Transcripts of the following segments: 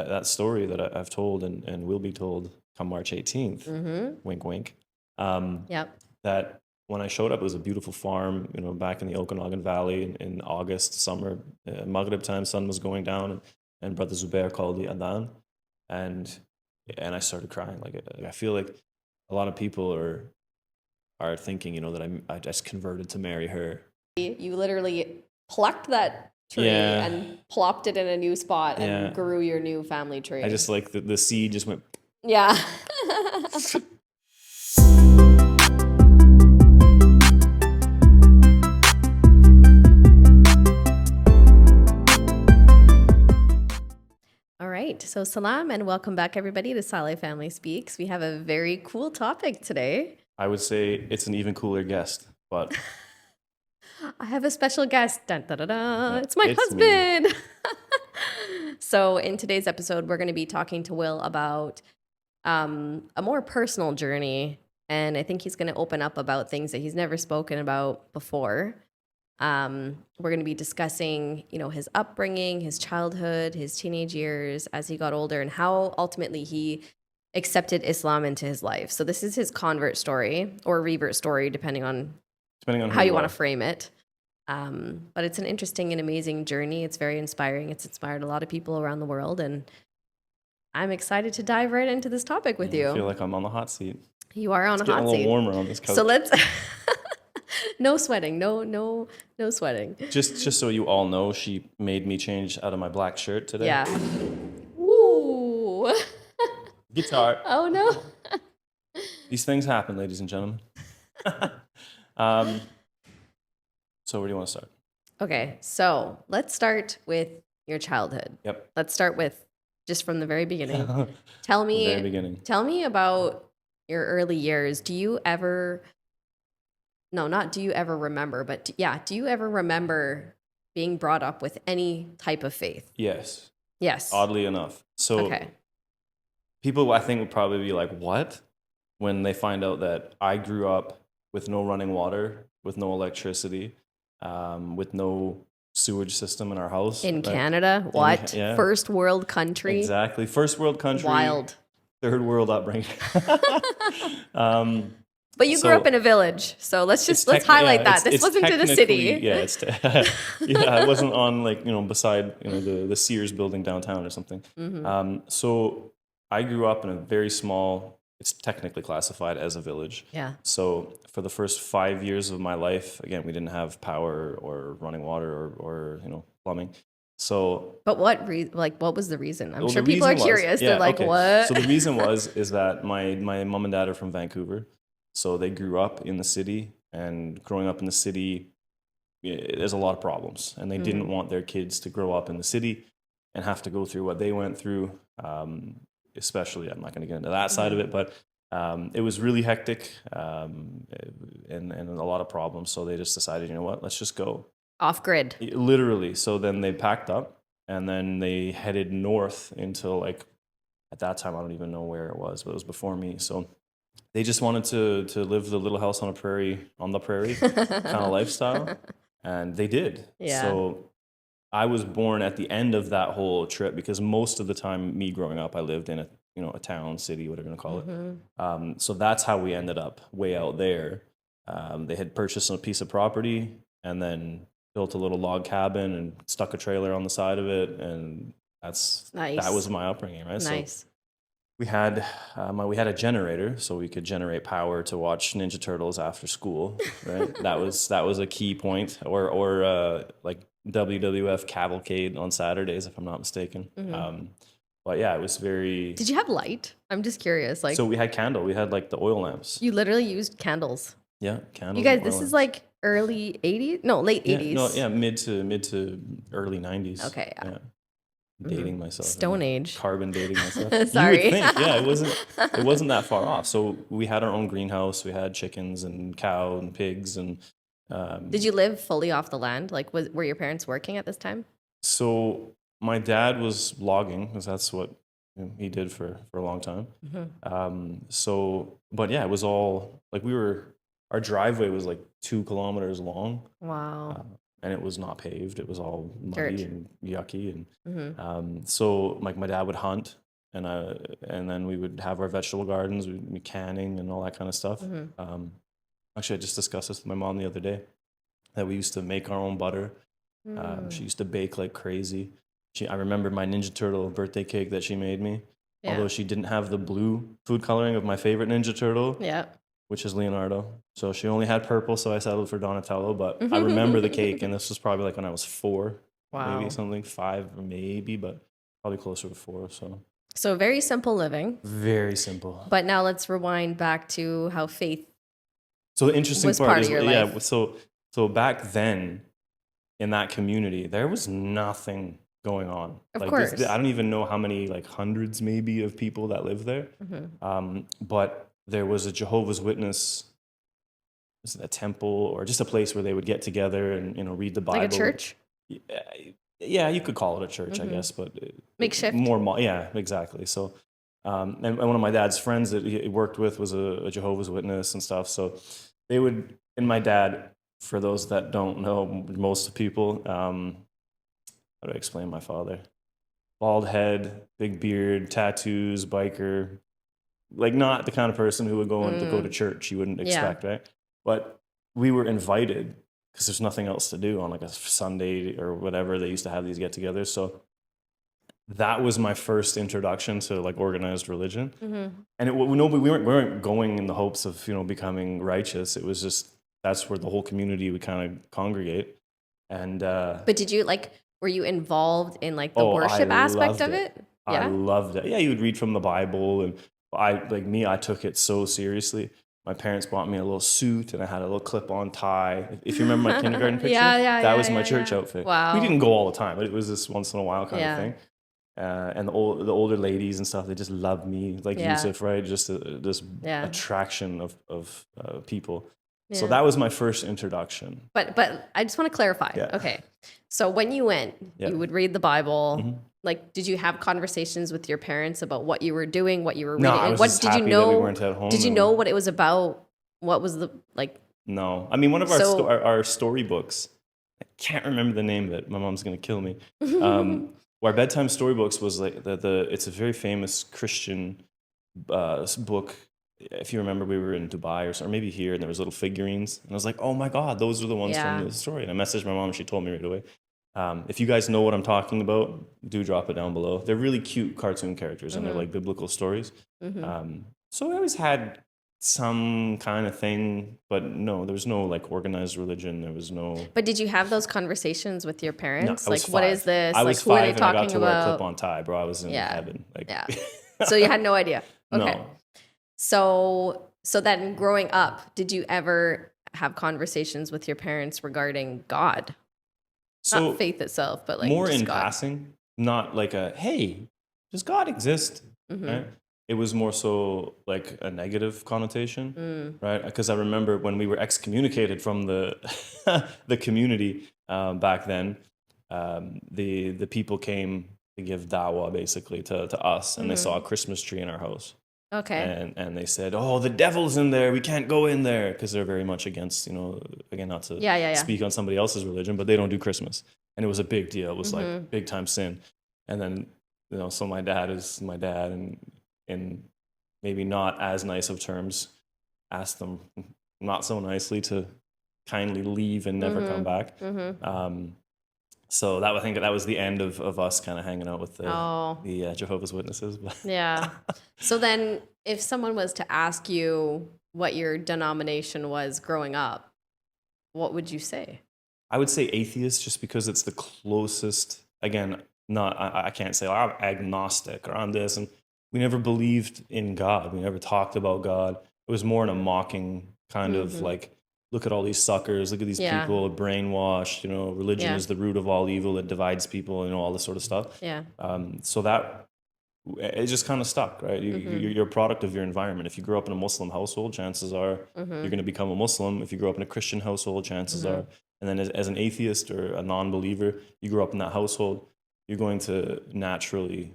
that story that I've told and will be told come March 18th, wink, wink, Yep. that when I showed up, it was a beautiful farm, back in the Okanagan Valley in August, summer, Maghrib time, sun was going down, and Brother Zubair called the Adhan, and I started crying. Like I feel like a lot of people are thinking, that I just converted to marry her. You literally plucked that tree and plopped it in a new spot and grew your new family tree. I just like the seed just went. Yeah. All right. So salam and welcome back everybody to Saleh Family Speaks. We have a very cool topic today. I would say it's an even cooler guest, but I have a special guest. Dun, dun, dun, dun. It's my husband. So in today's episode, we're going to be talking to Will about a more personal journey. And I think he's going to open up about things that he's never spoken about before. We're going to be discussing, his upbringing, his childhood, his teenage years as he got older, and how ultimately he accepted Islam into his life. So this is his convert story or revert story, depending on how you want to frame it. But it's an interesting and amazing journey. It's very inspiring. It's inspired a lot of people around the world, and I'm excited to dive right into this topic with you. I feel like I'm on the hot seat. You are on a hot seat. It's getting a little warmer on this couch. So let's no sweating. No sweating. Just so you all know, she made me change out of my black shirt today. Yeah. Ooh. Guitar. Oh no. These things happen, ladies and gentlemen. So where do you want to start? Okay, so let's start with your childhood. Yep. Let's start with just from the very beginning. Tell me about your early years. Do you ever remember, but do you ever remember being brought up with any type of faith? Yes. Yes. Oddly enough. So people, I think, would probably be like, what? When they find out that I grew up with no running water, with no electricity, with no sewage system in our house. In Canada? What? First world country? Exactly. First world country. Wild. Third world upbringing. But you grew up in a village, so let's highlight that. This wasn't in a city. Yeah, I wasn't on beside the Sears building downtown or something. Mm-hmm. So I grew up in a very small. It's technically classified as a village. Yeah. So for the first 5 years of my life, again, we didn't have power or running water or plumbing. So. But what was the reason? I'm sure people are curious. They're like, what? So the reason is that my mom and dad are from Vancouver. So they grew up in the city, and growing up in the city, there's a lot of problems. And they didn't want their kids to grow up in the city and have to go through what they went through. Especially, I'm not going to get into that side of it, but it was really hectic and a lot of problems. So they just decided, let's just go. Off grid. Literally. So then they packed up and then they headed north until at that time, I don't even know where it was, but it was before me. So they just wanted to live the little house on the prairie kind of lifestyle. And they did. Yeah. So I was born at the end of that whole trip because most of the time, me growing up, I lived in a town, city, whatever you want to call it. So that's how we ended up way out there. They had purchased a piece of property and then built a little log cabin and stuck a trailer on the side of it, and that was my upbringing, right? Nice. So we had a generator, so we could generate power to watch Ninja Turtles after school, right? that was a key point, or WWF Cavalcade on Saturdays, if I'm not mistaken. But yeah, it was very. Did you have light? I'm just curious. So we had candle. We had the oil lamps. You literally used candles. Yeah, candles. You guys, this is early 80s? No, late 80s. Mid to early 90s. Okay, yeah. Dating myself. Stone Age. Carbon dating myself. Sorry. You would think, it wasn't that far off. So we had our own greenhouse. We had chickens and cow and pigs and. Did you live fully off the land? Were your parents working at this time? So my dad was logging, because that's what he did for a long time. But yeah, it was all our driveway was 2 kilometers long. Wow. and it was not paved. It was all Dirt. muddy and yucky. Mm-hmm. And so like my dad would hunt, and then we would have our vegetable gardens, we'd be canning and all that kind of stuff. Mm-hmm. Actually, I just discussed this with my mom the other day, that we used to make our own butter. She used to bake like crazy. I remember my Ninja Turtle birthday cake that she made me. Yeah. Although she didn't have the blue food coloring of my favorite Ninja Turtle, Yeah. which is Leonardo. So she only had purple, so I settled for Donatello. But I remember the cake, and this was probably like when I was 4, Wow. maybe something, 5 maybe, but probably closer to 4. So very simple living. Very simple. But now let's rewind back to how faith So the interesting was part part is, of your yeah. life. So back then, in that community, there was nothing going on. Of Like course. I don't even know how many, like hundreds maybe of people that live there. Mm-hmm. But there was a Jehovah's Witness, was it a temple or just a place where they would get together and read the Bible. Like a church? Yeah, you could call it a church, Mm-hmm. I guess, but Makeshift. Yeah, exactly. So, and one of my dad's friends that he worked with was a Jehovah's Witness and stuff. So they would, and my dad, for those that don't know, most people, how do I explain my father? Bald head, big beard, tattoos, biker, like not the kind of person who would go to church. You wouldn't expect, right? But we were invited because there's nothing else to do on like a Sunday or whatever. They used to have these get-togethers. So that was my first introduction to like organized religion. Mm-hmm. And we weren't going in the hopes of becoming righteous. It was just that's where the whole community would kind of congregate. And but did you were you involved in like the worship aspect of it? Yeah, I loved it. Yeah, you would read from the Bible, and I took it so seriously. My parents bought me a little suit, and I had a little clip-on tie. If you remember my kindergarten picture, that was my church outfit. Wow. We didn't go all the time, but it was this once in a while kind of thing. And the older ladies and stuff, they just loved me, like Yusuf, right? Just this attraction of people. Yeah. So that was my first introduction. But I just want to clarify. Yeah. Okay. So when you went, you would read the Bible. Mm-hmm. Like, did you have conversations with your parents about what you were doing, what you were reading? No, I was just happy that we weren't at home. Did you know what it was about? What was the No, I mean one of our storybooks. I can't remember the name of it. My mom's gonna kill me. Our bedtime storybooks was like it's a very famous Christian book. If you remember, we were in Dubai or maybe here, and there was little figurines, and I was like, "Oh my God, those are the ones from the story." And I messaged my mom, and she told me right away. If you guys know what I'm talking about, do drop it down below. They're really cute cartoon characters, and they're like biblical stories. Mm-hmm. So I always had some kind of thing, but no, there was no like organized religion. There was no. But did you have those conversations with your parents? No, like, what is this? I was who 5 are they and talking I got to about? wear a clip-on tie, bro. I was in heaven. Like, So you had no idea. Okay. No. So then growing up, did you ever have conversations with your parents regarding God? So not faith itself, but like more in God. passing, not like hey, does God exist? Mm-hmm. Right? It was more so like a negative connotation, right? Because I remember when we were excommunicated from the the community back then, the people came to give dawah basically to us, and they saw a Christmas tree in our house. Okay. And they said, "Oh, the devil's in there. We can't go in there," because they're very much against, again, not to speak on somebody else's religion, but they don't do Christmas, and it was a big deal. It was like big time sin. And then so my dad is my dad, and in maybe not as nice of terms, asked them not so nicely to kindly leave and never come back. Mm-hmm. So I think that was the end of us kind of hanging out with the Jehovah's Witnesses. Yeah. So then if someone was to ask you what your denomination was growing up, what would you say? I would say atheist, just because it's the closest. Again, I can't say I'm agnostic or I'm this. And we never believed in God. We never talked about God. It was more in a mocking kind of like, look at all these suckers. Look at these people brainwashed. Religion is the root of all evil. It divides people. All this sort of stuff. Yeah. So that it just kind of stuck, right? You're a product of your environment. If you grew up in a Muslim household, chances are you're going to become a Muslim. If you grew up in a Christian household, chances are, and then as an atheist or a non-believer, you grew up in that household, you're going to naturally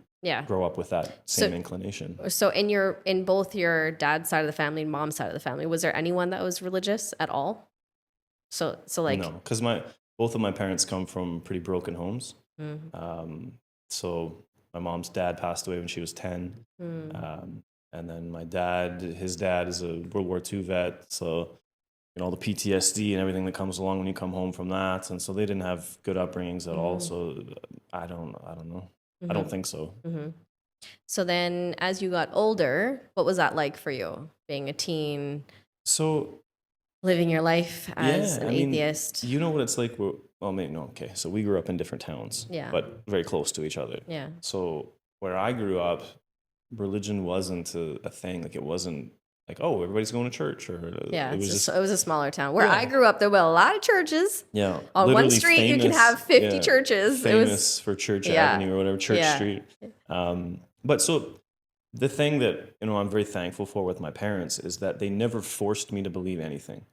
grow up with that same inclination. So in both your dad's side of the family and mom's side of the family, was there anyone that was religious at all? So like no, because my both of my parents come from pretty broken homes. Mm. So my mom's dad passed away when she was 10. And then my dad, his dad is a World War II vet. So, all the PTSD and everything that comes along when you come home from that. And so they didn't have good upbringings at all. So I don't know. I don't think so. So then as you got older, what was that like for you, being a teen, So living your life as yeah, an I mean, atheist? you know what it's like. Well, maybe no. Okay, so we grew up in different towns, Yeah. but very close to each other. Yeah. So where I grew up, religion wasn't a thing. Like it wasn't like, oh, everybody's going to church, or Yeah, it was just it was a smaller town. Where Yeah. I grew up, there were a lot of churches. yeah. On one literally street, you can famous- have 50 yeah, churches. It Famous was for Church Yeah. Avenue or whatever, Church Yeah. Street. But so the thing that I'm very thankful for with my parents is that they never forced me to believe anything.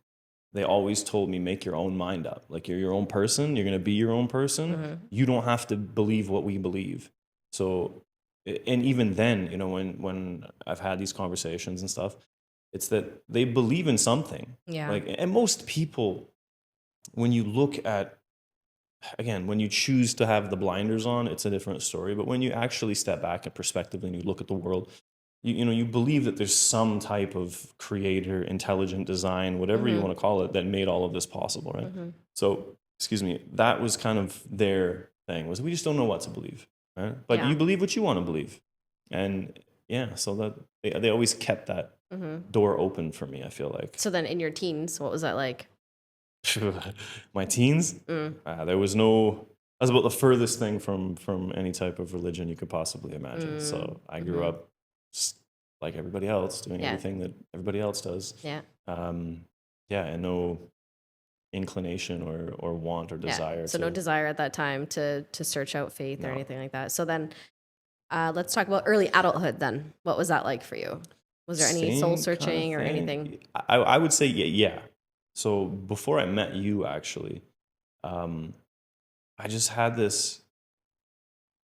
They always told me, make your own mind up. Like you're your own person. You're going to be your own person. You don't have to believe what we believe. So, and even then, when I've had these conversations and stuff, it's that they believe in something. Yeah. Like, and most people, when you look at, again, when you choose to have the blinders on, it's a different story. But when you actually step back in perspective and you look at the world, you believe that there's some type of creator, intelligent design, whatever you want to call it, that made all of this possible, right? So, excuse me, that was kind of their thing, was we just don't know what to believe, right? But Yeah. you believe what you want to believe. And yeah, so that they always kept that door open for me, I feel like. So then in your teens, what was that like? My teens, there was no. I was about the furthest thing from any type of religion you could possibly imagine. So I grew up just like everybody else, doing everything that everybody else does. Yeah. Yeah, and no inclination or want or desire. So no desire at that time to search out faith or anything like that. So then let's talk about early adulthood then. What was that like for you? Was there any soul searching or anything? I would say yeah. So before I met you, actually, I just had this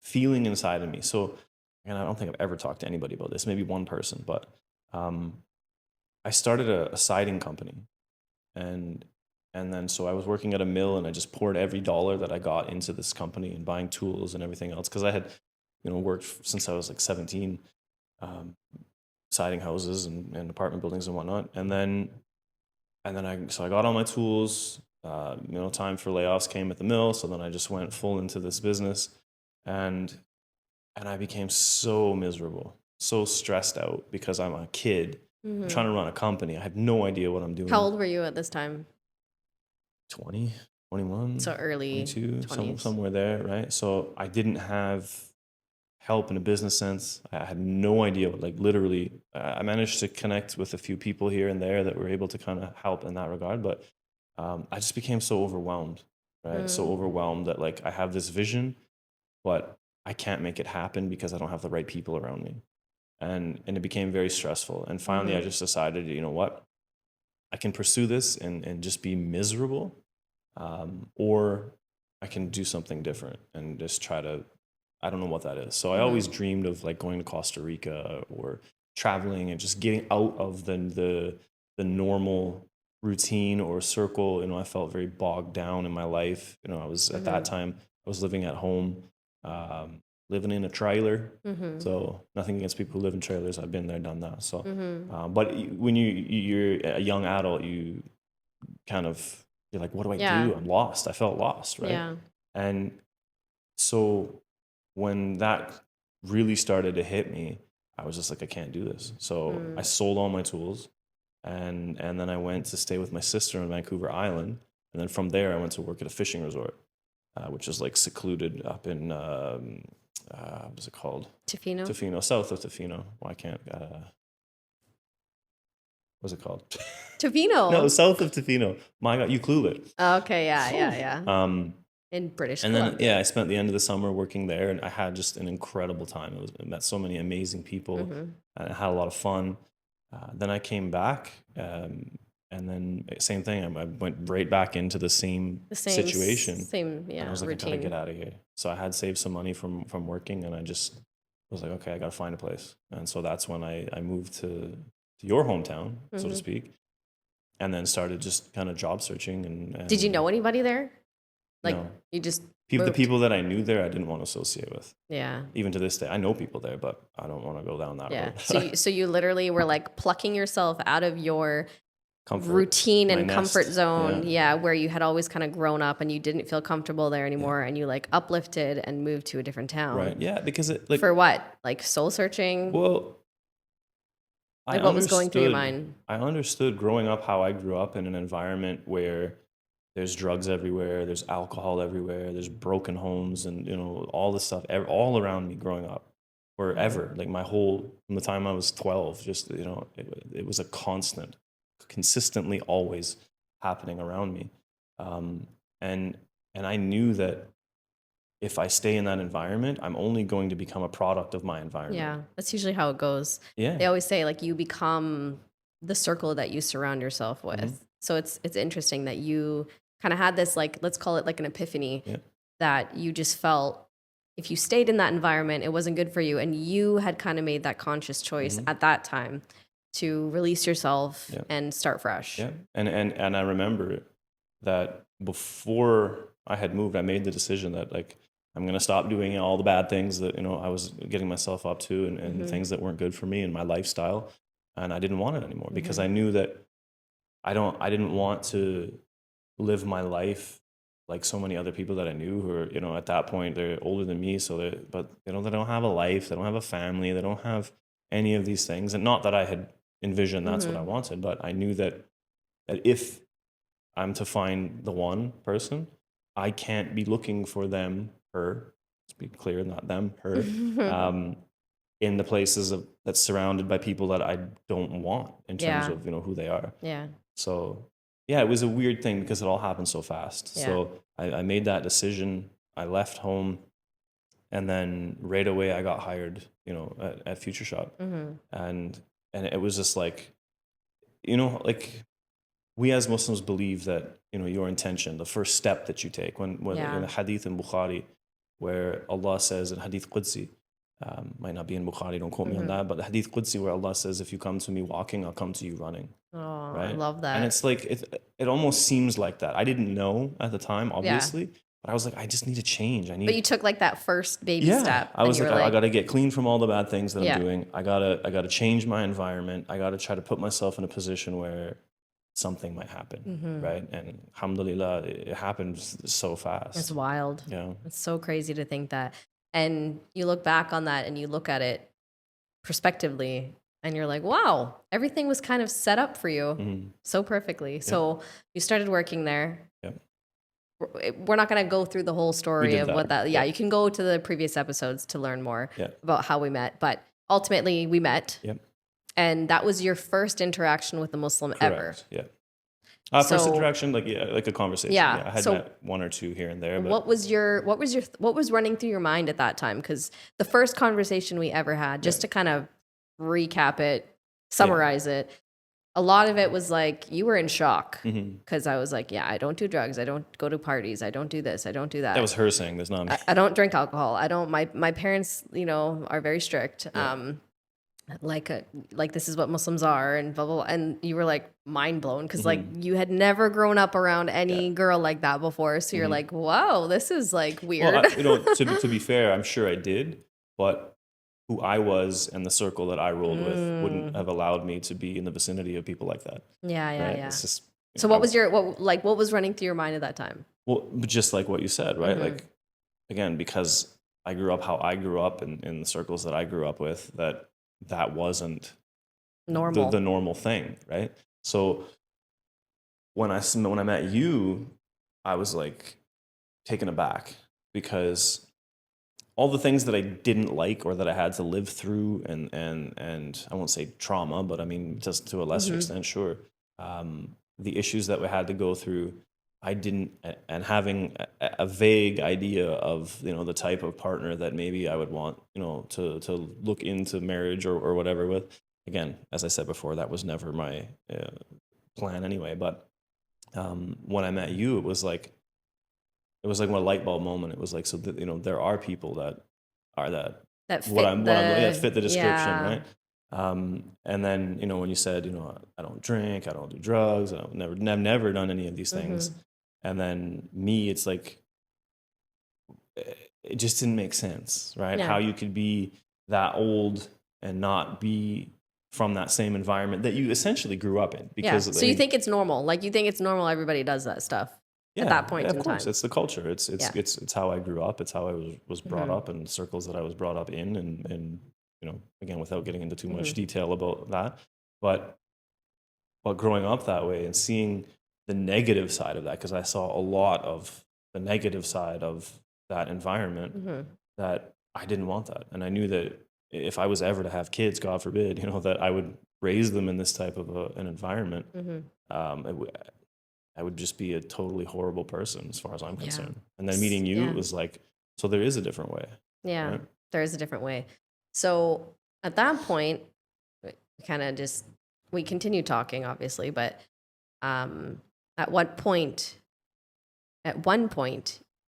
feeling inside of me. So, and I don't think I've ever talked to anybody about this, maybe one person, but I started a siding company. And then so I was working at a mill, and I just poured every dollar that I got into this company and buying tools and everything else, because I had worked since I was like 17, siding houses and apartment buildings and whatnot. And then I got all my tools. Time for layoffs came at the mill, so then I just went full into this business, and I became so miserable, so stressed out, because I'm a kid I'm trying to run a company. I have no idea what I'm doing. How old were you at this time? 20, 21. So early 22, 20s. somewhere there, right? So I didn't have help in a business sense. I had no idea. Like literally, I managed to connect with a few people here and there that were able to kind of help in that regard, but I just became so overwhelmed, right? So overwhelmed that like I have this vision, but I can't make it happen because I don't have the right people around me. And it became very stressful. And finally, I just decided, you know what? I can pursue this and just be miserable, or I can do something different and just try to, I don't know what that is. So I always dreamed of like going to Costa Rica or traveling and just getting out of the normal routine or circle. I felt very bogged down in my life. I was at that time, I was living at home, living in a trailer. So nothing against people who live in trailers. I've been there, done that. So, but when you're a young adult, you kind of, you're like, what do I do? I'm lost. I felt lost, right? Yeah. And so when that really started to hit me, I was just like, I can't do this. So I sold all my tools, and then I went to stay with my sister on Vancouver Island. And then from there, I went to work at a fishing resort, which is like secluded up in, what's it called? Tofino, south of Tofino. Why can't, what's it called? Tofino? No, south of Tofino. My God, you clueless. Okay, yeah. In British Columbia. And then, I spent the end of the summer working there, and I had just an incredible time. I met so many amazing people, and I had a lot of fun. Then I came back, and then same thing. I went right back into the same situation. And I was like, routine. I gotta get out of here. So I had saved some money from working, and I just was like, okay, I gotta find a place. And so that's when I moved to your hometown, so to speak, and then started just kind of job searching. And did you know anybody there? Like No. you just The moved. people that I knew there, I didn't want to associate with. Yeah. Even to this day, I know people there, but I don't want to go down that Yeah. road. So you literally were like plucking yourself out of your Comfort, routine my and comfort nest. zone. Yeah. Yeah, where you had always kind of grown up and you didn't feel comfortable there anymore, and you like uplifted and moved to a different town. Right. Yeah, because it like For what? Like soul searching? well, I Like what was going through your understood mind? I understood growing up how I grew up in an environment where there's drugs everywhere, there's alcohol everywhere, there's broken homes, and all this stuff all around me growing up forever. Like my whole from the time I was 12, just it was a constant, consistently always happening around me, and I knew that if I stay in that environment, I'm only going to become a product of my environment. Yeah, that's usually how it goes. Yeah. They always say like you become the circle that you surround yourself with. Mhm. So it's interesting that you kind of had this, like, let's call it like an epiphany, Yeah. that you just felt if you stayed in that environment, it wasn't good for you, and you had kind of made that conscious choice Mhm. at that time to release yourself Yeah. and start fresh. Yeah. And I remember that before I had moved, I made the decision that like I'm gonna stop doing all the bad things that I was getting myself up to, and Mhm. things that weren't good for me and my lifestyle, and I didn't want it anymore because Mhm. I knew that I didn't want to live my life like so many other people that I knew who are at that point they're older than me, so but they don't have a life, they don't have a family, they don't have any of these things, and not that I had envisioned that's what I Mhm. wanted, but I knew that if I'm to find the one person, I can't be looking for them, her. Let's be clear, not them, her. In the places that's surrounded by people that I don't want in terms Yeah. of who they are. Yeah. So yeah, it was a weird thing because it all happened so fast. Yeah. So I made that decision. I left home, and then right away I got hired, at Future Shop, Mhm. and it was just like, like we as Muslims believe that your intention, the first step that you take, when in Yeah. the Hadith in Bukhari, where Allah says in Hadith Qudsi, might not be in Bukhari, don't quote me on Mhm. that, but the Hadith Qudsi where Allah says, if you come to me walking, I'll come to you running. Oh, I Right? love And that. it's like it almost seems like that. I didn't know at the time, Yeah. obviously, but I was like, I just need to change. But you took like that first baby Yeah. step, I and was you like, were I like, got to get clean from all the bad things that Yeah. I'm doing. I gotta change my environment. I gotta try to put myself in a position where something might happen, Mhm. right? And alhamdulillah, it happened so fast. It's wild. Yeah. It's so crazy to think that. And you look back on that and you look at it prospectively, and you're like, wow, everything was kind of set up for you Mhm. so perfectly. So you started working there. Yep. We're not going to go through the whole story did of that. what that. Yeah, Yep. you can go to the previous episodes to learn more Yeah. about how we met. But ultimately, we met, Yep. and that was your first interaction with a Muslim ever. Correct. Yeah. First So- interaction, like like a conversation. Yeah, I had so- met one or two here and there, but What was running through your mind at that time? Because the first conversation we ever had, just to kind of recap it, summarize it, a lot of it was like you were in shock Mhm. because I was like, yeah, I don't do drugs, I don't go to parties, I don't do this, I don't do that. that was her saying, "There's not me." I don't drink alcohol. I don't. My parents, are very strict. Yeah. Like this is what Muslims are, and blah blah. Blah. And you were like mind blown because like Mhm. you had never grown up around any Yeah. girl like that before. So you're Mhm. like, wow, this is like weird. Well, to be fair, I'm sure I did, but who I was and the circle that I rolled with wouldn't have allowed me to be in the vicinity of people like that. Yeah, yeah, Right? yeah. It's just, So what was what was running through your mind at that time? well, but just like what you said, right? Mhm. Like, again, because I grew up how I grew up in the circles that I grew up with, that wasn't Normal. the normal thing, right? So when I met you, I was like taken aback because all the things that I didn't like or that I had to live through, and I won't say trauma, but I mean just to a lesser Mhm. extent, sure. The issues that we had to go through, I didn't, and having a vague idea of the type of partner that maybe I would want to look into marriage or whatever with. Again, as I said before, that was never my plan anyway. But when I met you, it was like a light bulb moment. It was like, so that, there are people that are that That fit what I'm that fit the description, yeah. right? And then when you said I don't drink, I don't do drugs, I've never done any of these things, Mhm. and then me, it's like it just didn't make sense, right? Yeah. How you could be that old and not be from that same environment that you essentially grew up in. Because So you think it's normal? Like you think it's normal? Everybody does that stuff at that point of in course, time. it's the culture. It's how I grew up. It's how I was brought Mm-hmm. up, and circles that I was brought up in, and again, without getting into too much Mm-hmm. detail about that, but growing up that way and seeing the negative side of that, because I saw a lot of the negative side of that environment, Mm-hmm. that I didn't want that, and I knew that if I was ever to have kids, God forbid, that I would raise them in this type of an environment. Mm-hmm. I would just be a totally horrible person as far as I'm Yeah. concerned. And then meeting you, it was like, so there is a different way. Yeah, right? there is a different way. So at that point, we continue talking, obviously, but at one point,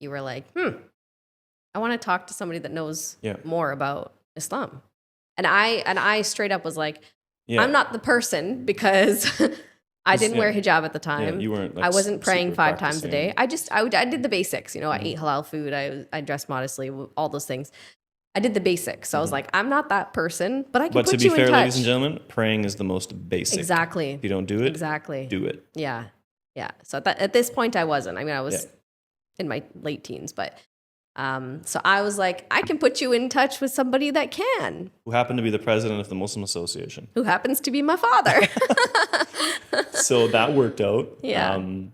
you were like, I want to talk to somebody that knows more about Islam. And I straight up was like, I'm not the person, because I didn't wear hijab at the time. You weren't. I wasn't praying 5 times a day. practicing. I did the basics. I ate halal food. I dressed modestly. All those things. I did the basics. So I was like, I'm not that person, but I can But put to be you in fair, touch. ladies and gentlemen, praying is the most basic. Exactly. If you don't do it, Exactly. do it. Yeah. Yeah. So at this point, I wasn't. I mean, I was in my late teens, but so I was like, I can put you in touch with somebody that can. Who happened to be the president of the Muslim Association. Who happens to be my father. So that worked out. Yeah. And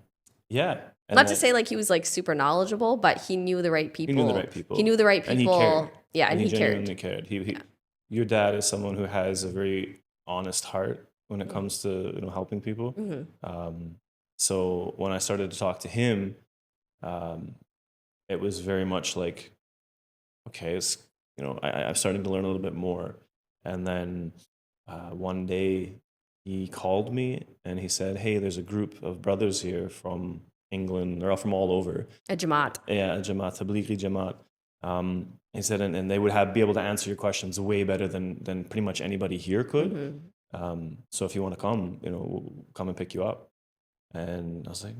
not to say like he was like super knowledgeable, but he knew the right people. He knew the right people. He knew the right people. And he cared. Yeah, and he genuinely cared. Your dad is someone who has a very honest heart when it comes to helping people. So when I started to talk to him, it was very much like, okay, it's, I'm starting to learn a little bit more. And then one day he called me and he said, hey, there's a group of brothers here from England. They're all from all over. A Jamaat. Yeah, a Jamaat, Tablighi Jamaat. He said, and they would be able to answer your questions way better than pretty much anybody here could. So if you want to come, we'll come and pick you up. And I was like,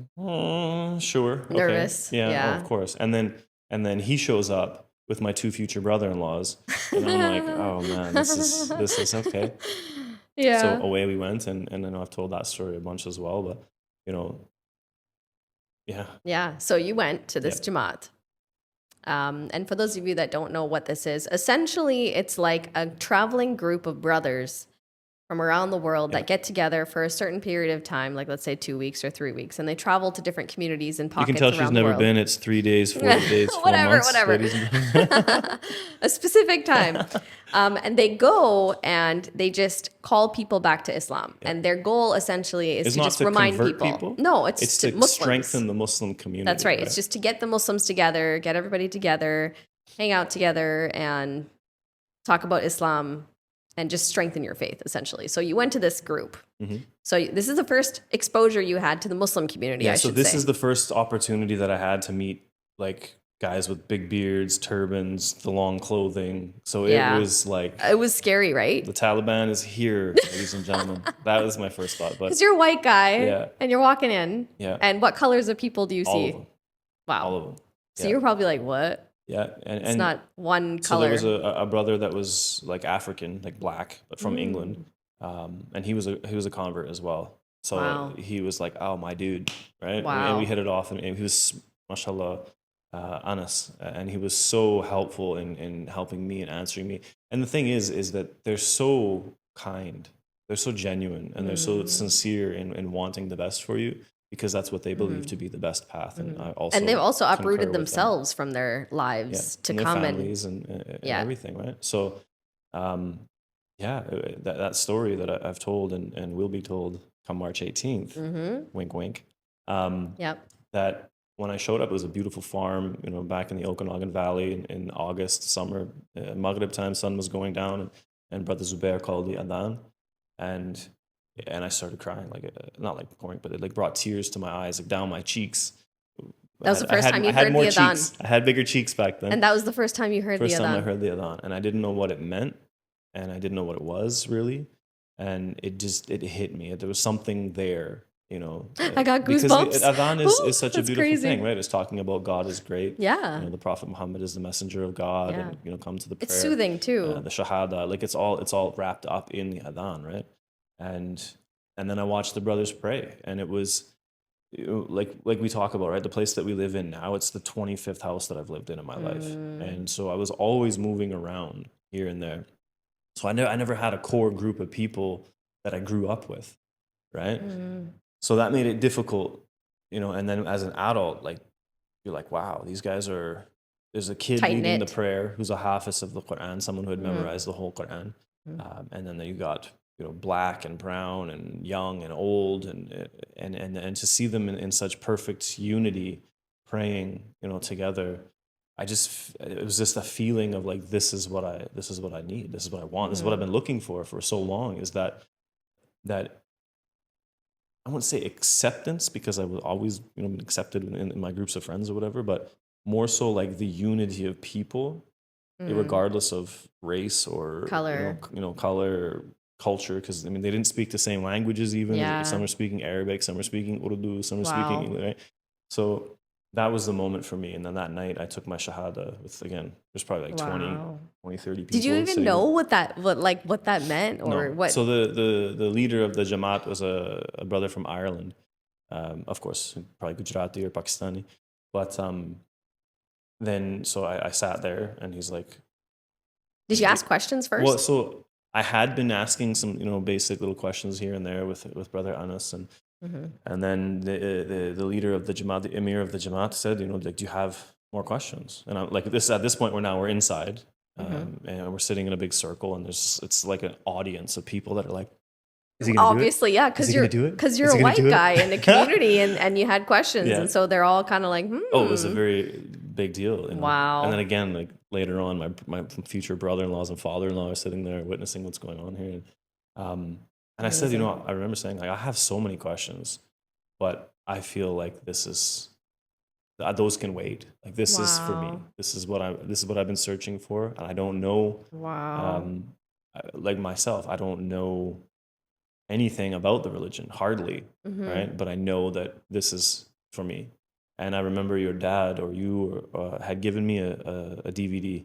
sure. Nervous. Okay. Yeah, of course. And then he shows up with my 2 future brother-in-laws. And I'm like, oh man, this is okay. Yeah. So away we went. And I know I've told that story a bunch as well, but yeah. Yeah. So you went to this Jamaat. And for those of you that don't know what this is, essentially it's like a traveling group of brothers from around the world that get together for a certain period of time, like let's say 2 weeks or 3 weeks, and they travel to different communities and pockets around the world. You can tell she's never been. It's 3 days, 4 days, 4 months. Whatever. A specific time. And they go and they just call people back to Islam. And their goal essentially is to just remind people. No, it's to Muslims. Strengthen the Muslim community. That's right. It's just to get the Muslims together, get everybody together, hang out together, and talk about Islam and just strengthen your faith, essentially. So you went to this group. So this is the first exposure you had to the Muslim community, I should say. So this is the first opportunity that I had to meet, like, guys with big beards, turbans, the long clothing. So it was like... It was scary, right? The Taliban is here, ladies and gentlemen. That was my first thought. Because you're a white guy, and you're walking in. Yeah. And what colors of people do you see? All of them. Wow. All of them. So you're probably like, what? Yeah, it's not one color. So there was a brother that was like African, like black, but from England, and he was a convert as well. So he was like, "Oh, my dude," right? Wow. And we hit it off, and he was, mashallah, Anas, and he was so helpful in helping me and answering me. And the thing is that they're so kind, they're so genuine, and they're so sincere in wanting the best for you. Because that's what they believe to be the best path, and they've also uprooted themselves from their lives to and come their families and everything, right? So, that story that I've told and will be told come March 18th, wink, wink. That when I showed up, it was a beautiful farm, back in the Okanagan Valley in August, summer, Maghrib time, sun was going down, and Brother Zubair called the adhan, and I started crying, not like pouring, but it like brought tears to my eyes, like down my cheeks. That was the first time you heard the adhan. I had bigger cheeks back then. And that was the first time you heard the adhan. First time I heard the adhan, and I didn't know what it meant, and I didn't know what it was really, and it hit me. There was something there you know, I got because goosebumps. adhan Ooh, is such a that's beautiful crazy. thing, right? It's talking about God is great. Yeah. You know, the Prophet Muhammad is the messenger of God, Yeah. and you know, come to the prayer. It's soothing too. The shahada, like it's all wrapped up in the adhan, right? And then I watched the brothers pray, and it was, you know, like we talk about, right? The place that we live in now, it's the 25th house that I've lived in my life, and so I was always moving around here and there. So I never had a core group of people that I grew up with, right? So that made it difficult, you know. And then as an adult, like you're like, wow, these guys are. There's a kid Tight leading the knit. prayer who's a hafiz of the Quran, someone who had memorized the whole Quran, and then you got, you know, black and brown and young and old, and to see them in such perfect unity, praying, you know, together. It was just a feeling of like, this is what I need, this is what I want, this is what I've been looking for so long, is that I wouldn't say acceptance, because I was always, you know, been accepted in my groups of friends or whatever, but more so like the unity of people, regardless of race or Color. color or culture. Because I mean, they didn't speak the same languages. Even Yeah. some are speaking Arabic, some are speaking Urdu, some are Wow. speaking English. Right? So that was the moment for me. And then that night, I took my shahada with, again, there's probably like Wow. 20, 30 people. Did you even sitting know what that meant, or No. what? So the leader of the Jamaat was a brother from Ireland, of course, probably Gujarati or Pakistani. But then so I sat there, and he's like, Did you ask questions first? well, so I had been asking some, you know, basic little questions here and there with Brother Anas, and then the leader of the Jamaat, the emir of the Jamaat, said, you know, like, do you have more questions? And I'm like, at this point, we're inside, and we're sitting in a big circle, and it's like an audience of people that are like, is he gonna do it? Obviously, yeah, Is he gonna do it? because Is you're he a gonna white do it? guy in the community, and you had questions, Yeah. and so they're all kind of like, Oh, it was a very big deal. You know? Wow. And then again, like later on, my future brother-in-laws and father-in-law are sitting there witnessing what's going on here. And I said, you know, I remember saying, like, I have so many questions, but I feel like those can wait. Like, this is for me. Wow. This is what I've been searching for, and I don't know. Wow. Like myself, I don't know anything about the religion, hardly, right? But I know that this is for me. And I remember your dad or you had given me a DVD.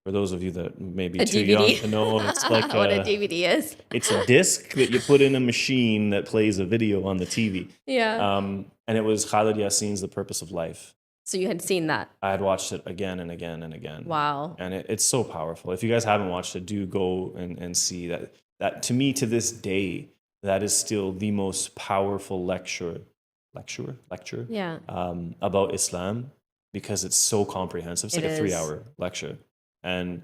For those of you that may be too young to know, it's like what a DVD is. It's a disc that you put in a machine that plays a video on the TV. Yeah. And it was Khalid Yassin's The Purpose of Life. So you had seen that. I had watched it again and again and again. Wow. And it's so powerful. If you guys haven't watched it, do go and see that. That, to me, to this day, that is still the most powerful lecture Yeah. about Islam, because it's so comprehensive. It's like a 3-hour lecture. And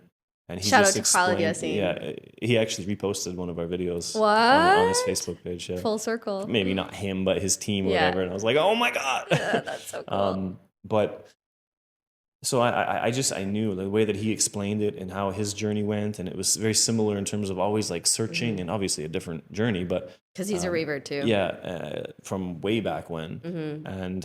he Shout just out to Khalid explained, Yassin. yeah, he actually reposted one of our videos What? on his Facebook page. Yeah. Full circle. Maybe not him, but his team or Yeah. whatever. And I was like, oh my God. Yeah, that's so cool. But so I knew the way that he explained it and how his journey went, and it was very similar in terms of always like searching, and obviously a different journey, but Because he's a revert too. yeah, from way back when, and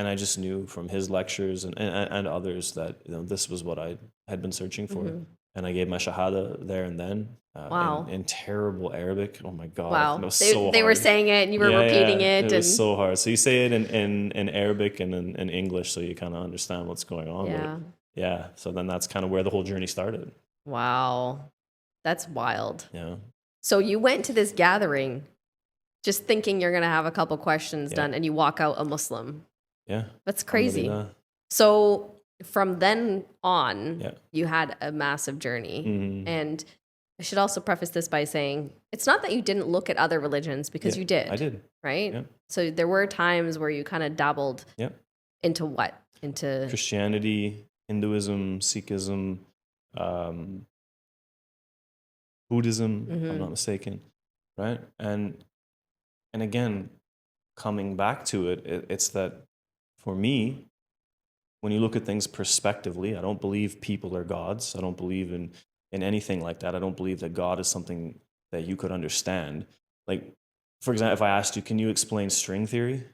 I just knew from his lectures and others that, you know, this was what I had been searching for, and I gave my shahada there and then. Wow. In terrible Arabic. Oh my God. Wow. It was They were hard. saying it, and you were repeating it. It was so hard. So you say it in Arabic and in English, so you kind of understand what's going on. Yeah. Yeah. So then that's kind of where the whole journey started. Wow. That's wild. Yeah. So you went to this gathering just thinking you're going to have a couple questions done, and you walk out a Muslim. Yeah. That's crazy. Alhamdulillah. So from then on, Yeah. you had a massive journey. Mhm. And I should also preface this by saying it's not that you didn't look at other religions, because Yeah, you did. I did. Right? Yeah. So there were times where you kind of dabbled Yeah. into what? Into Christianity, Hinduism, Sikhism, Buddhism, if I'm not mistaken, right? And again, coming back to it, it's that for me, when you look at things prospectively, I don't believe people are gods. I don't believe in anything like that. I don't believe that God is something that you could understand. Like, for example, if I asked you, can you explain string theory?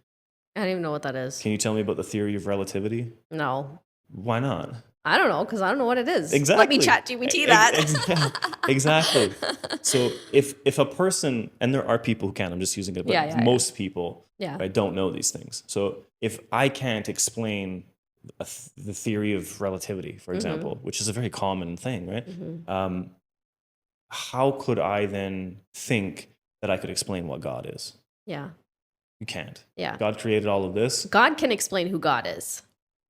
I don't even know what that is. Can you tell me about the theory of relativity? No. Why not? I don't know, because I don't know what it is. Exactly. Let me chat GPT that. Exactly. So if a person, and there are people who can, I'm just using it, but most people right, don't know these things. So if I can't explain the theory of relativity, for example, which is a very common thing, right? How could I then think that I could explain what God is? Yeah. You can't. Yeah. God created all of this. God can explain who God is.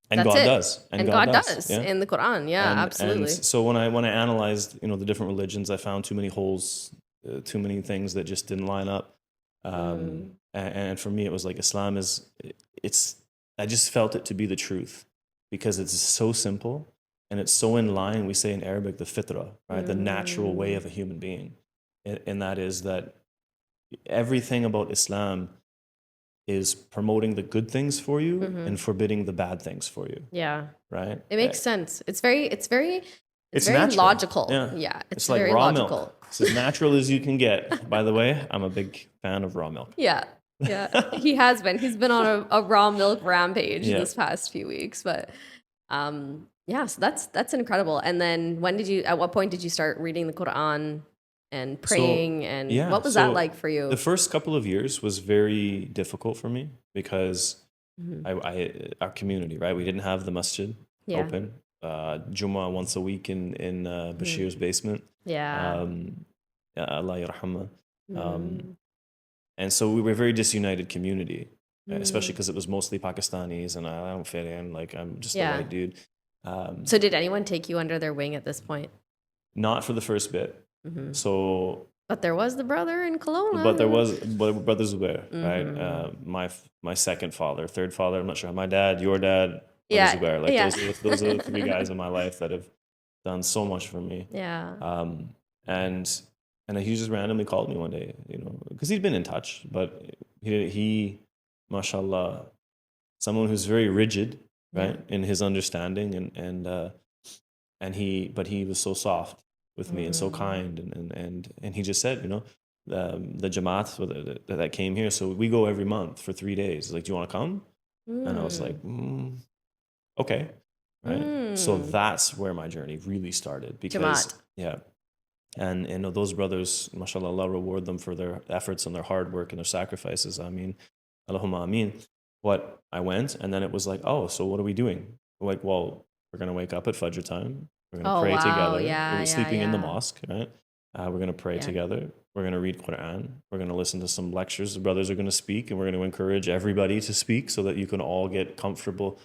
And That's God it. does. And God does in the Quran. Yeah, absolutely. And so when I analyzed, the different religions, I found too many holes, too many things that just didn't line up. And for me, it was like Islam I just felt it to be the truth because it's so simple and it's so in line. We say in Arabic, the fitra, right? The natural way of a human being. And that is that everything about Islam is promoting the good things for you and forbidding the bad things for you. Yeah. Right? It makes sense. It's very natural. logical. Yeah. Yeah. It's like very raw logical. Milk. It's as natural as you can get. By the way, I'm a big fan of raw milk. Yeah. Yeah. He has been. He's been on a raw milk rampage this past few weeks. But yeah, so that's incredible. And then at what point did you start reading the Quran and praying, what was that like for you? The first couple of years was very difficult for me because our community, right? We didn't have the masjid open. Jummah once a week in Bashir's basement. Yeah. Allah yarhamah. And so we were a very disunited community, especially because it was mostly Pakistanis and I don't fit in. Like I'm just the white dude. So did anyone take you under their wing at this point? Not for the first bit. So, but there was the brother in Kelowna. But there was Brother Zubair, right? My second father, third father. I'm not sure. My dad, your dad, Brother Zubair. Like those are the three guys in my life that have done so much for me. Yeah. And he just randomly called me one day, because he'd been in touch, but he, mashallah, someone who's very rigid, right, in his understanding, but he was so soft with me and so kind, and he just said, the Jamaat that came here, so we go every month for 3 days. Like, do you want to come? And I was like, okay, right. So that's where my journey really started because Jamaat. And those brothers, mashallah, Allah reward them for their efforts and their hard work and their sacrifices. I mean, Allahumma ameen. But I went, and then it was like, oh, so what are we doing? We're like, well, we're going to wake up at Fajr time. We're going to pray together. We're sleeping in the mosque, right? We're going to pray together. We're going to read Quran. We're going to listen to some lectures. The brothers are going to speak, and we're going to encourage everybody to speak so that you can all get comfortable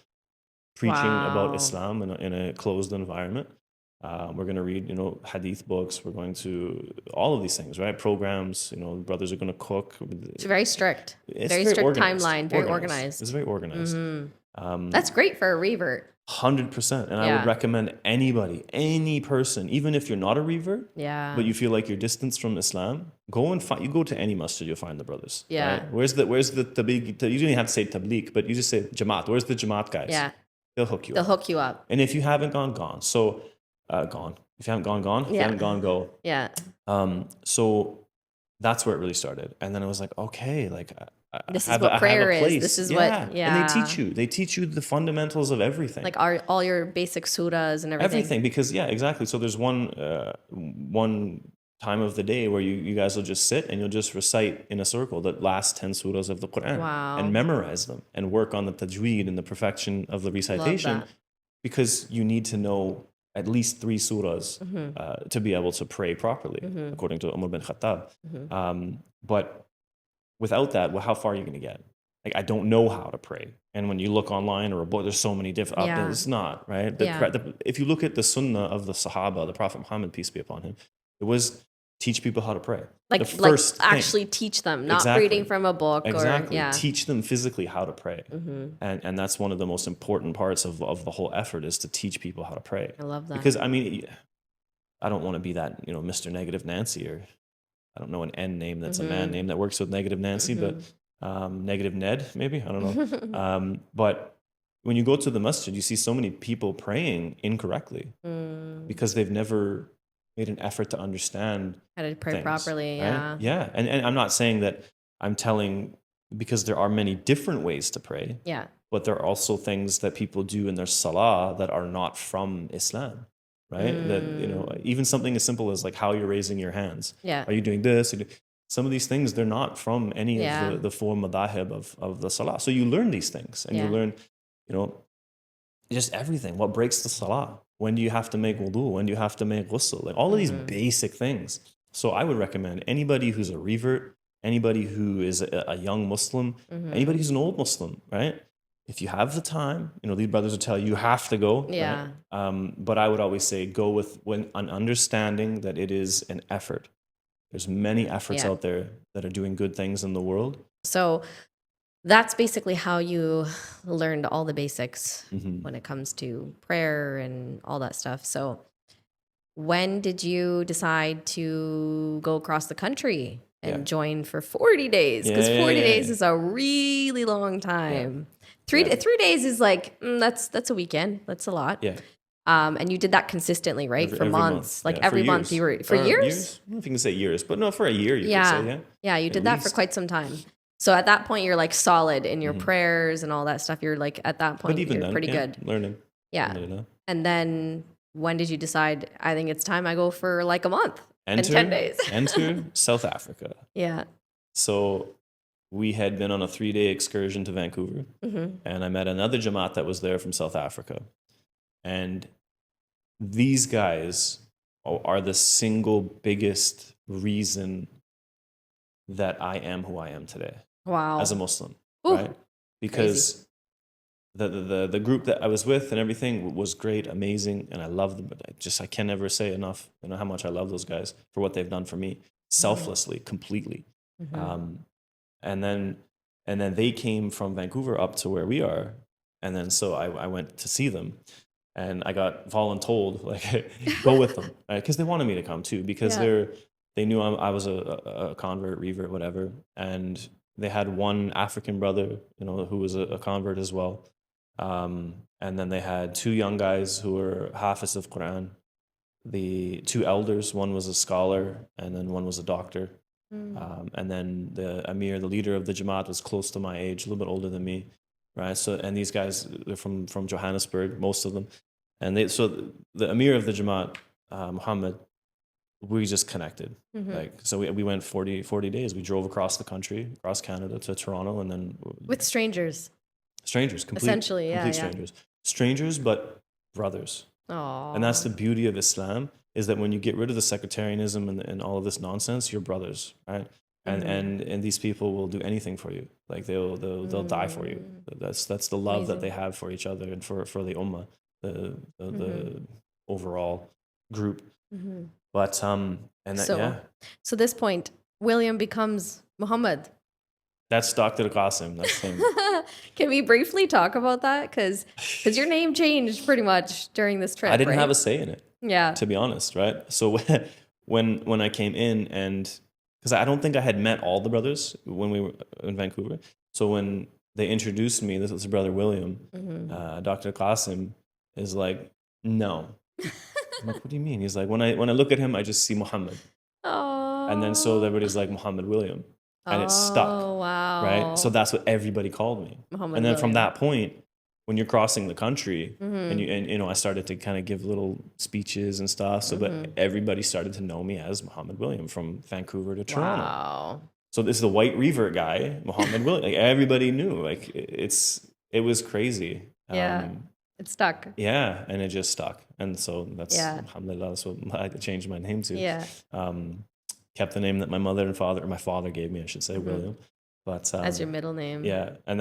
preaching about Islam in a closed environment. We're going to read, hadith books. We're going to all of these things, right? Programs, brothers are going to cook. It's very strict. Very strict organized. Timeline, very organized. It's very organized. That's great for a revert. 100%. And I would recommend anybody, any person, even if you're not a revert, but you feel like you're distanced from Islam, go and find, you go to any masjid, you'll find the brothers. Yeah. Right? Where's the tabligh? You don't even have to say tabligh, but you just say Jamaat. Where's the Jamaat guys? Yeah. They'll hook you up. They'll hook you up. And if you haven't gone. So, gone. If you haven't gone. If you haven't gone, go. Yeah. So that's where it really started. And then I was like, okay, like this is what prayer is. This is what, And they teach you the fundamentals of everything. Like all your basic surahs and everything. Everything, because exactly. So there's one time of the day where you guys will just sit and you'll just recite in a circle the last 10 surahs of the Quran and memorize them and work on the tajweed and the perfection of the recitation, because you need to know at least 3 surahs to be able to pray properly, according to Umar bin Khattab. But without that, well, how far are you going to get? Like, I don't know how to pray. And when you look online or a book, there's so many different, it's not, right? If you look at the sunnah of the Sahaba, the Prophet Muhammad, peace be upon him, it was teach people how to pray. Like actually teach them, not reading from a book. Exactly. Teach them physically how to pray. And that's one of the most important parts of the whole effort, is to teach people how to pray. I love that. Because, I mean, I don't want to be that, Mr. Negative Nancy, or I don't know an N name that's a man name that works with Negative Nancy, but Negative Ned, maybe, I don't know. But when you go to the masjid, you see so many people praying incorrectly because they've never made an effort to understand how to pray properly. Right? And I'm not saying that I'm telling, because there are many different ways to pray. but there are also things that people do in their salah that are not from Islam, right? That, you know, even something as simple as like how you're raising your hands. Yeah. Are you doing this? Some of these things, they're not from any Yeah. of the four madahib of the salah. So you learn these things, and you learn, you know, just everything. What breaks the salah? When do you have to make wudu? When do you have to make ghusl? Like all of these basic things. So I would recommend anybody who's a revert, anybody who is a young Muslim, anybody who's an old Muslim, right? If you have the time, you know, these brothers will tell you have to go. Yeah. Right? But I would always say go with an understanding that it is an effort. There's many efforts out there that are doing good things in the world. So that's basically how you learned all the basics when it comes to prayer and all that stuff. So when did you decide to go across the country and join for 40 days? Because 40 days is a really long time. Three days is like, that's a weekend. That's a lot. Yeah. And you did that consistently, right? For months. Like every month you were, for years? I don't know if you can say years, but no, for a year you could say, Yeah, you did that for quite some time. So at that point, you're like solid in your prayers and all that stuff. You're like, at that point, you're pretty good. Learning. Yeah. And then when did you decide, I think it's time I go for like a month and 10 days? Enter South Africa. Yeah. So we had been on a 3-day excursion to Vancouver, and I met another Jamaat that was there from South Africa. And these guys are the single biggest reason that I am who I am today. Wow. As a Muslim, right? Because the group that I was with and everything was great, amazing, and I love them. But I can never say enough, you know, how much I love those guys for what they've done for me, selflessly, completely. And then they came from Vancouver up to where we are, and then so I went to see them, and I got voluntold like go with them, right? Because they wanted me to come too, because they knew I was a convert, revert, whatever, and they had one African brother, you know, who was a convert as well. And then they had 2 young guys who were Hafiz of Quran. The 2 elders, one was a scholar, and then one was a doctor. And then the Amir, the leader of the Jamaat, was close to my age, a little bit older than me, right? So, and these guys, they're from Johannesburg, most of them. And so the Amir of the Jamaat, Muhammad, we just connected. So we went 40 days. We drove across the country, across Canada to Toronto, and then with strangers, essentially, complete strangers, strangers, but brothers. Aww. And that's the beauty of Islam, is that when you get rid of the sectarianism and all of this nonsense, you're brothers, right? And these people will do anything for you. Like they'll die for you. That's the love that they have for each other and for the ummah, the overall group. But so this point, William becomes Muhammad. That's Dr. Qasim. That's him. Can we briefly talk about that? Because your name changed pretty much during this trip. I didn't have a say in it. Yeah. To be honest, right? So when I came in, and because I don't think I had met all the brothers when we were in Vancouver. So when they introduced me, this was brother William, Dr. Qasim is like, no. I'm like, what do you mean? He's like, when I look at him, I just see Muhammad. Oh. And then so everybody's like Muhammad William. And it stuck. Oh, wow. Right? So that's what everybody called me. Muhammad and then William. from that point, when you're crossing the country, and you know, I started to kind of give little speeches and stuff. So but everybody started to know me as Muhammad William from Vancouver to Toronto. Wow. So this is the white revert guy, Muhammad William. Like everybody knew. Like it was crazy. Yeah. It stuck. Yeah, and it just stuck. And so that's alhamdulillah, that's what I changed my name to. Yeah. Kept the name that my mother and father, or my father gave me, I should say, William. But as your middle name. Yeah. And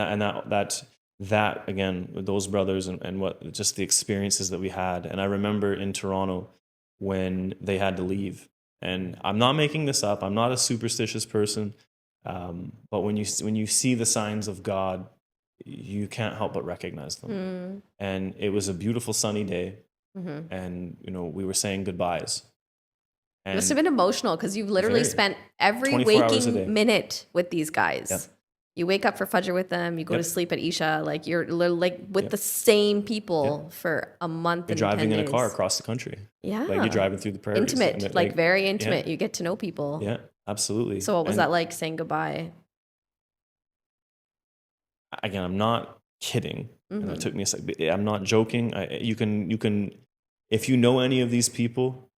that again, with those brothers and what just the experiences that we had. And I remember in Toronto when they had to leave. And I'm not making this up. I'm not a superstitious person. But when you see the signs of God, you can't help but recognize them. And it was a beautiful sunny day, and you know, we were saying goodbyes. And it must have been emotional because you've literally spent every waking minute with these guys. Yep. You wake up for Fajr with them, you go to sleep at Isha, like you're like with the same people for a month. You're driving in a car across the country. Yeah. Like you're driving through the prairies. Intimate, like very intimate. You get to know people. Yeah, absolutely. So what was that like saying goodbye? Again, I'm not kidding. And it Mhm. took me a second. I'm not joking. You can, if you know any of these people,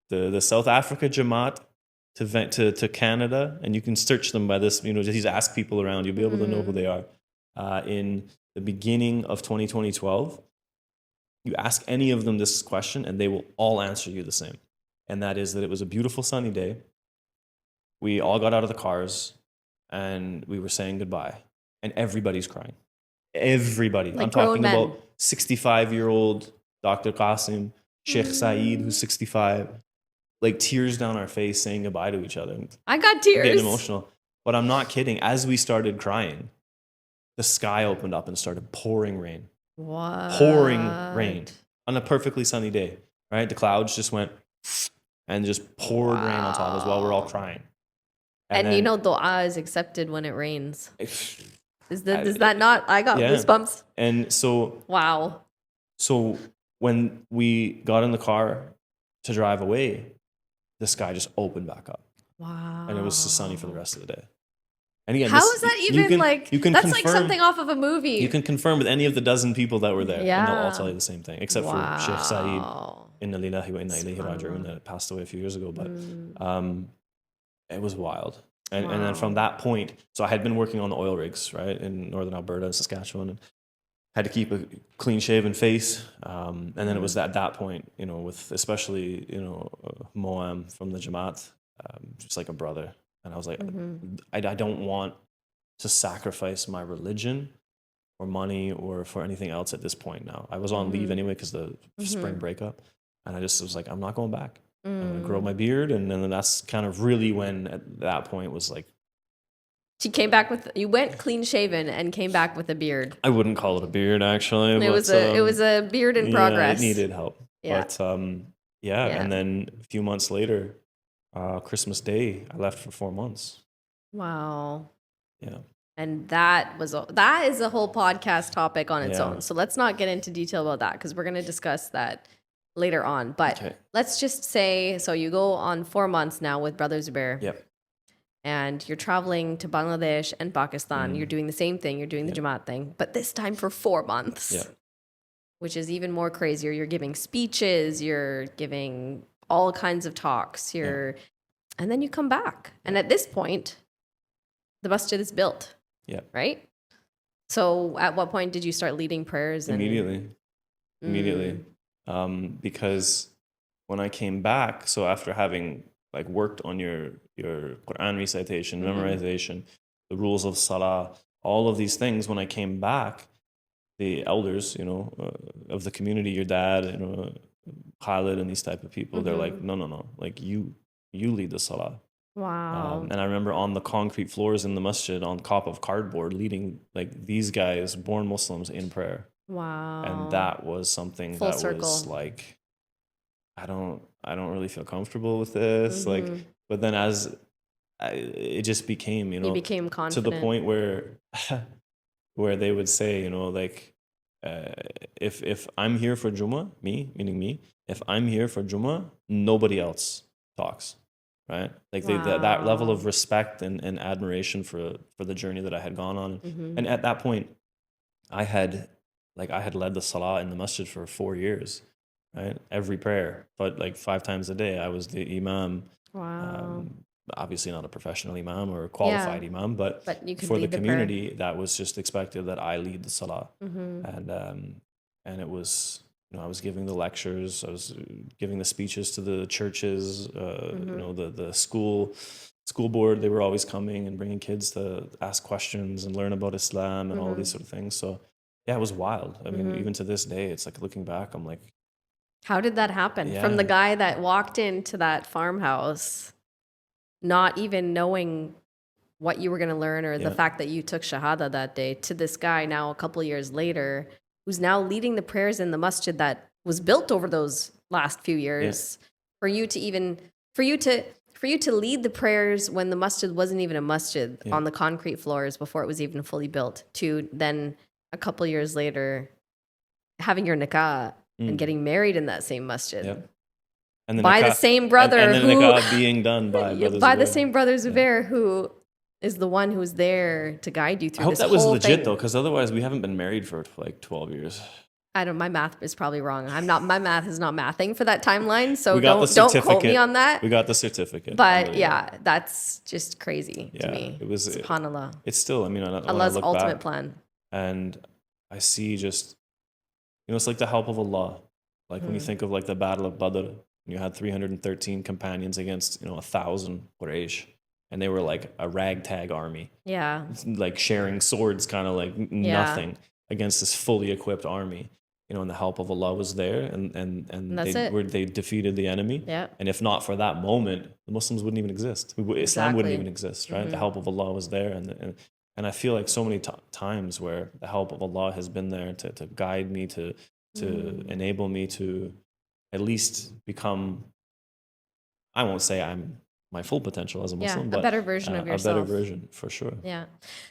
the South Africa Jamaat to Canada, and you can search them by this, just ask people around, you'll be able to know who they are. In the beginning of 2012, you ask any of them this question, and they will all answer you the same. And that is that it was a beautiful sunny day. We all got out of the cars, and we were saying goodbye. And everybody's crying. Everybody. Like I'm grown talking men. about 65-year-old Dr. Qasim, Sheikh Saeed, who's 65, like tears down our face saying goodbye to each other. I got I'm tears. getting emotional. But I'm not kidding. As we started crying, the sky opened up and started pouring rain. What? Pouring rain on a perfectly sunny day, right? The clouds just went and just poured rain on top of us while we're all crying. And then, dua is accepted when it rains. Is that not? I got goosebumps. And so, wow. So when we got in the car to drive away, the sky just opened back up. Wow. And it was sunny for the rest of the day. And again, how is that even you can that's confirm, like something off of a movie. You can confirm with any of the dozen people that were there, and they'll all tell you the same thing, except for Sheikh Saeed, Inna Lillahi wa Inna Ilayhi Raji'un, that passed away a few years ago. But it was wild. And then from that point, so I had been working on the oil rigs, right, in northern Alberta and Saskatchewan, and had to keep a clean-shaven face. And then it was at that point, with especially, Moam from the Jamaat, just like a brother. And I was like, I don't want to sacrifice my religion or money or for anything else at this point now. I was on leave anyway because the spring breakup. And I just was like, I'm not going back. I'm going to grow my beard. And then that's kind of really when at that point was like. You went clean shaven and came back with a beard. I wouldn't call it a beard, actually. It was a beard in progress. It needed help. Yeah. But and then a few months later, Christmas Day, I left for 4 months. Wow. Yeah. And that is a whole podcast topic on its own. So let's not get into detail about that because we're going to discuss that later on. But let's just say, so you go on 4 months now with Brother Zubair. Yep. And you're traveling to Bangladesh and Pakistan. You're doing the same thing. You're doing the Jamaat thing, but this time for 4 months. Yeah. Which is even more crazier. You're giving speeches. You're giving all kinds of talks. And then you come back. And at this point, the masjid is built. Yeah. Right? So at what point did you start leading prayers? Immediately. Because when I came back, so after having like worked on your Quran recitation, memorization, the rules of Salah, all of these things, when I came back, the elders, of the community, your dad, Khalid and these type of people, they're like, no, like you lead the Salah. Wow. And I remember on the concrete floors in the masjid on top of cardboard leading like these guys, born Muslims, in prayer. Wow. And that was something Full that circle. Was like, I don't really feel comfortable with this. Like, but then it just became, you became confident to the point where they would say, like, if I'm here for Jummah, meaning me, if I'm here for Jummah, nobody else talks. Right? Like that level of respect and admiration for the journey that I had gone on. And at that point, I had led the Salah in the masjid for 4 years, right? Every prayer, but like 5 times a day, I was the imam. Wow. Obviously not a professional imam or a qualified imam, but you could for the lead community, that was just expected that I lead the Salah. And it was, I was giving the lectures, I was giving the speeches to the churches, the school board, they were always coming and bringing kids to ask questions and learn about Islam and all these sort of things. So yeah, it was wild. I mean, even to this day, it's like looking back, I'm like, how did that happen? From the guy that walked into that farmhouse, not even knowing what you were going to learn or the fact that you took Shahada that day, to this guy now a couple years later, who's now leading the prayers in the masjid that was built over those last few years. For you to lead the prayers when the masjid wasn't even a masjid on the concrete floors before it was even fully built, to then a couple years later having your nikah and getting married in that same masjid. And by the same brother and then nikah being done by Brother by the Zubair. same Brother Zubair who is the one who's there to guide you I through hope this that was whole legit thing. though, because otherwise we haven't been married for like 12 years. My math is probably wrong. My math is not mathing for that timeline, so We got the don't quote certificate. me on that. We got the certificate. But yeah, that's just crazy to Yeah, me. it was. SubhanAllah. It's still. I mean, when I Allah's look ultimate back plan. and I see just, it's like the help of Allah. Like when you think of like the Battle of Badr, you had 313 companions against 1,000 Quraysh, and they were like a ragtag army. Yeah. Like sharing swords, kind of like nothing against this fully equipped army. And the help of Allah was there, and that's they defeated the enemy. Yeah. And if not for that moment, the Muslims wouldn't even exist. Islam wouldn't even exist, right? The help of Allah was there, and I feel like so many times where the help of Allah has been there to guide me, to enable me to at least become. I won't say I'm my full potential as a Muslim, but a better version of yourself. A better version, for sure. Yeah.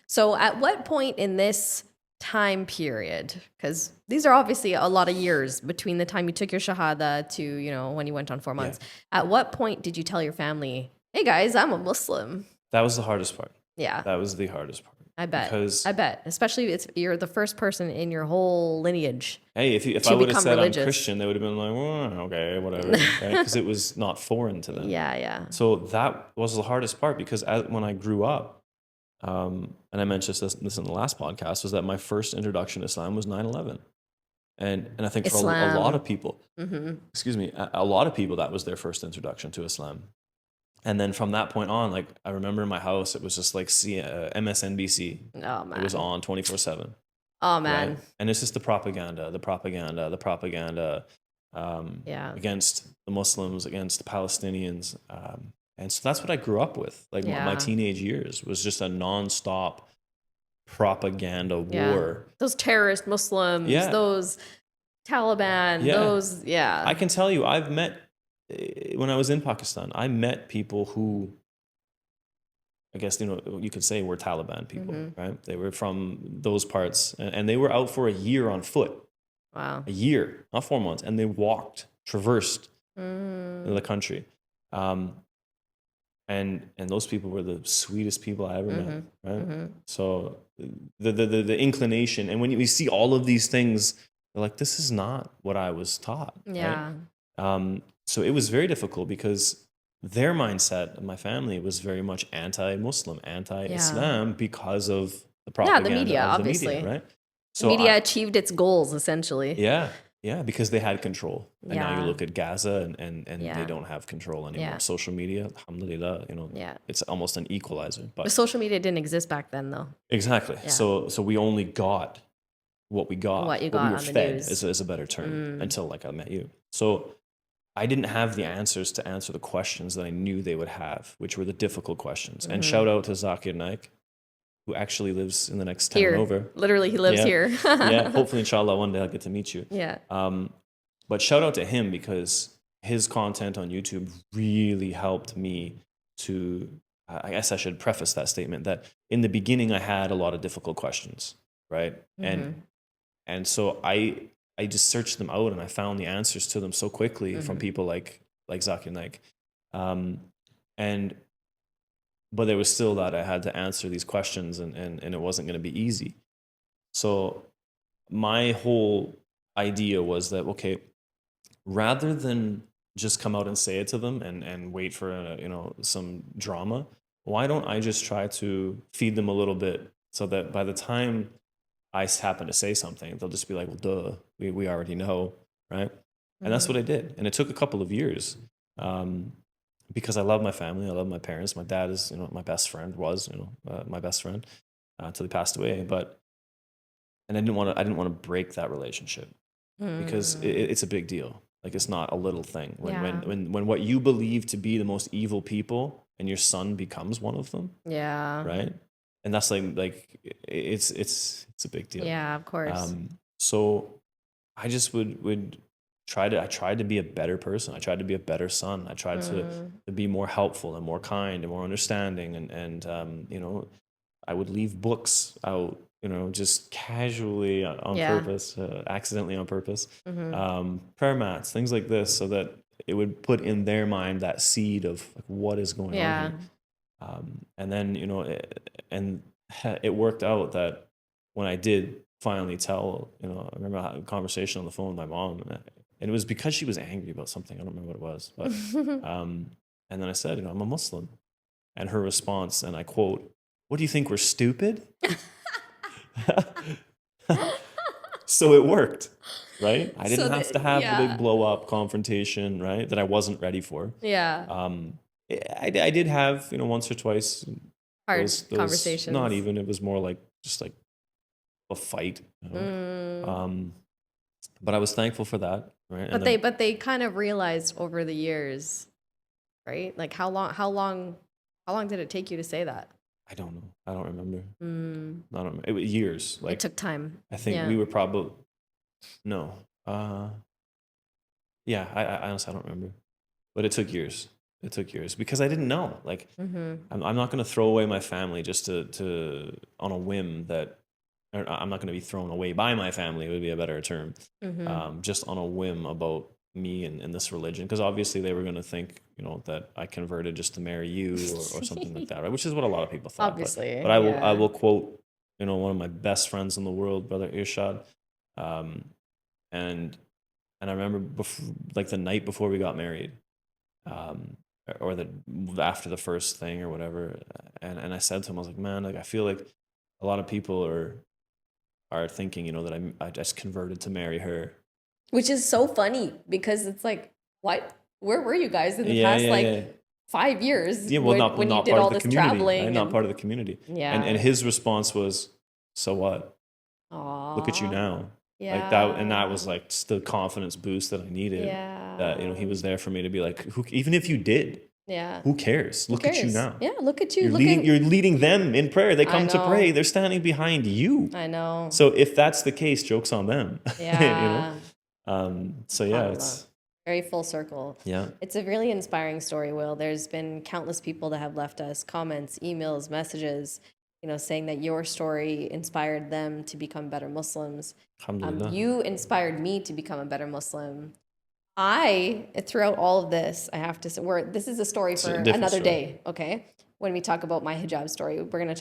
So at what point in this time period, because these are obviously a lot of years between the time you took your shahada to when you went on 4 months, at what point did you tell your family, hey guys, I'm a Muslim? That was the hardest part. Yeah, that was the hardest part. I bet. Because I bet, especially you're the first person in your whole lineage. Hey, if I would have said religious. I'm Christian, they would have been like, well, okay, whatever, because it was not foreign to them. Yeah. So that was the hardest part, because when I grew up, and I mentioned this in the last podcast, was that my first introduction to Islam was 9/11. And I think for a lot of people, excuse me, a lot of people, that was their first introduction to Islam. And then from that point on, like I remember in my house, it was just like MSNBC. Oh man, it was on 24/7. Oh man, right? And it's just the propaganda against the Muslims, against the Palestinians. And so that's what I grew up with. Like my teenage years was just a nonstop propaganda war. Those terrorist Muslims, those Taliban, those, I can tell you, I've met, when I was in Pakistan, I met people who, I guess, you could say were Taliban people, right? They were from those parts, and they were out for a year on foot. Wow. A year, not 4 months. And they traversed the country. And those people were the sweetest people I ever met, right? So the inclination, and when you see all of these things, they're like, this is not what I was taught. Yeah. Right? So it was very difficult, because their mindset, my family, was very much anti-Muslim, anti-Islam, because of the propaganda the media, of the obviously. media, right? So the media achieved its goals, essentially. Yeah, because they had control. And now you look at Gaza, and they don't have control anymore. Social media, alhamdulillah, it's almost an equalizer. But social media didn't exist back then, though. Exactly. Yeah. So we only got what we got. What you got we were on the fed news. is a better term, until like I met you. So I didn't have the answers to answer the questions that I knew they would have, which were the difficult questions. And shout out to Zakir Naik, who actually lives in the next town over. Literally, he lives here. Hopefully, inshallah, one day I'll get to meet you. Yeah. But shout out to him, because his content on YouTube really helped me to, I guess I should preface that statement, that in the beginning I had a lot of difficult questions, right? And so I just searched them out, and I found the answers to them so quickly from people like Zakir Naik. But there was still that I had to answer these questions, and it wasn't going to be easy. So my whole idea was that, okay, rather than just come out and say it to them and wait for some drama, why don't I just try to feed them a little bit, so that by the time I happen to say something, they'll just be like, well, duh, we already know, right? And that's what I did. And it took a couple of years, because I love my family, I love my parents. My dad is, my best friend, my best friend, until he passed away. And I didn't want to break that relationship, because it's a big deal. Like, it's not a little thing. When what you believe to be the most evil people, and your son becomes one of them. Yeah. Right. And that's like it's a big deal. Yeah, of course. So I just would I tried to be a better person. I tried to be a better son. I tried to be more helpful and more kind and more understanding. And I would leave books out, just casually on purpose, accidentally on purpose. Prayer mats, things like this, so that it would put in their mind that seed of like, what is going on here. And then, and it worked out that when I did finally tell, I remember I had a conversation on the phone with my mom, and it was because she was angry about something. I don't remember what it was, but and then I said, I'm a Muslim, and her response, and I quote, "What do you think, we're stupid?" So it worked, right? I didn't have to have the big blow up confrontation, right? That I wasn't ready for. Yeah. I did have, once or twice Hard those conversations. Not even, it was more like just like a fight, but I was thankful for that, right? But they kind of realized over the years, right? Like how long did it take you to say that? I don't know. I don't remember. I don't remember. It was years. Like, it took time. I think we were probably no. Yeah, I honestly I don't remember, but it took years. It took years because I didn't know. Like, I'm not going to throw away my family just to on a whim that. I'm not going to be thrown away by my family, would be a better term, just on a whim about me and this religion. Because obviously they were going to think, that I converted just to marry you or something like that, right? Which is what a lot of people thought. Obviously. But I will quote, one of my best friends in the world, Brother Irshad. And I remember like the night before we got married, or after the first thing or whatever. And I said to him, I was like, man, like I feel like a lot of people are thinking, that I just converted to marry her. Which is so funny because it's like, what? Where were you guys in the past 5 years? Yeah, well, when not you did part all of the this community, traveling, right? Not part of the community. Yeah. And his response was, "So what? Aww. Look at you now." Yeah. Like that, and that was like just the confidence boost that I needed. Yeah. That he was there for me to be like, even if you did. Yeah. Who cares? Look at you now. Yeah, look at you. You're leading them in prayer. They come to pray. They're standing behind you. I know. So if that's the case, joke's on them. Yeah. So yeah, it's very full circle. Yeah. It's a really inspiring story, Will. There's been countless people that have left us comments, emails, messages, saying that your story inspired them to become better Muslims. You inspired me to become a better Muslim. Throughout all of this, I have to say, this is a story for another day, okay? When we talk about my hijab story, we're gonna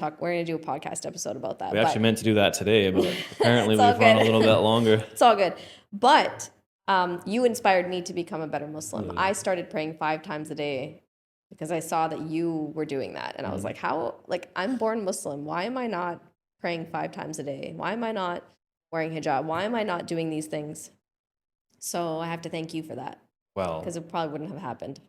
do a podcast episode about that. We actually meant to do that today, but apparently we've run a little bit longer. It's all good. But you inspired me to become a better Muslim. I started praying 5 times a day because I saw that you were doing that. And I was like, I'm born Muslim. Why am I not praying 5 times a day? Why am I not wearing hijab? Why am I not doing these things? So I have to thank you for that. Well, because it probably wouldn't have happened.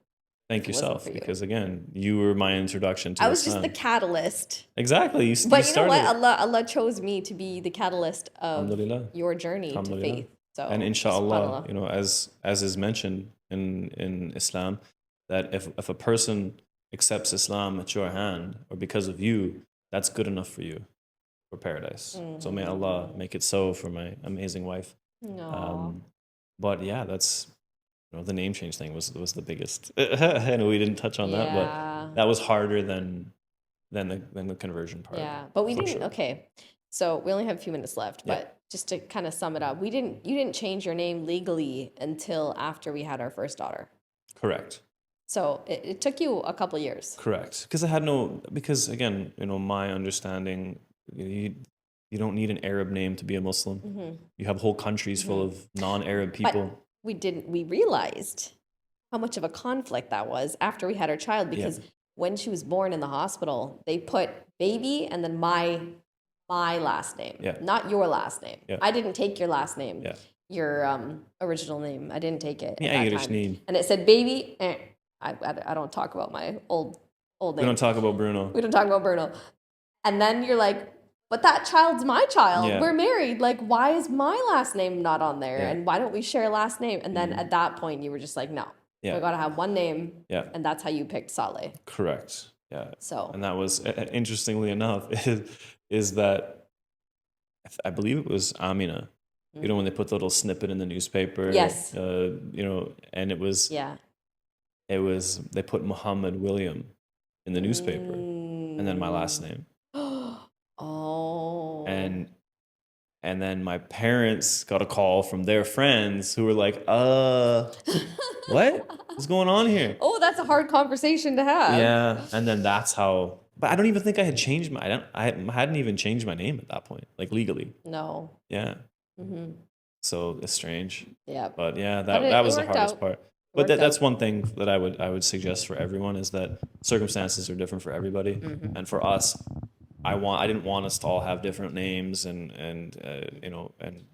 Thank yourself, because again, you were my introduction to I was just the catalyst. Exactly. But you know what? Allah chose me to be the catalyst of your journey to faith. So, and inshallah, as is mentioned in Islam, that if a person accepts Islam at your hand or because of you, that's good enough for you for paradise. So may Allah make it so for my amazing wife. But yeah, that's the name change thing was the biggest. And we didn't touch on that, but that was harder than the conversion part. Yeah, but we didn't. Sure. Okay, so we only have a few minutes left, but just to kind of sum it up, you didn't change your name legally until after we had our first daughter. Correct. So it took you a couple of years. Correct, because again, my understanding, you don't need an Arab name to be a Muslim. Mm-hmm. You have whole countries full of non-Arab people. But we realized how much of a conflict that was after we had our child, because when she was born in the hospital, they put baby and then my last name, not your last name. Yeah. I didn't take your last name, your original name. I didn't take it. Yeah, Irish name. And it said baby. I don't talk about my old name. We don't talk about Bruno. And then you're like, but that child's my child. Yeah. We're married. Like, why is my last name not on there? Yeah. And why don't we share last name? And then at that point, you were just like, no, we got to have one name. Yeah. And that's how you picked Saleh. Correct. Yeah. So. And that was, interestingly enough, is that I believe it was Amina. Mm-hmm. When they put the little snippet in the newspaper. Yes. And it was. Yeah. It was, they put Muhammad William in the newspaper. And then my last name. Oh. And then my parents got a call from their friends who were like, what's going on here? Oh, that's a hard conversation to have. Yeah. And then that's how, but I don't even think I had changed I hadn't even changed my name at that point, like legally. No. Yeah. So it's strange. Yeah. But yeah, But that was the worked hardest out. part. But that's one thing that I would suggest for everyone is that circumstances are different for everybody. And for us, I didn't want us to all have different names and you know, and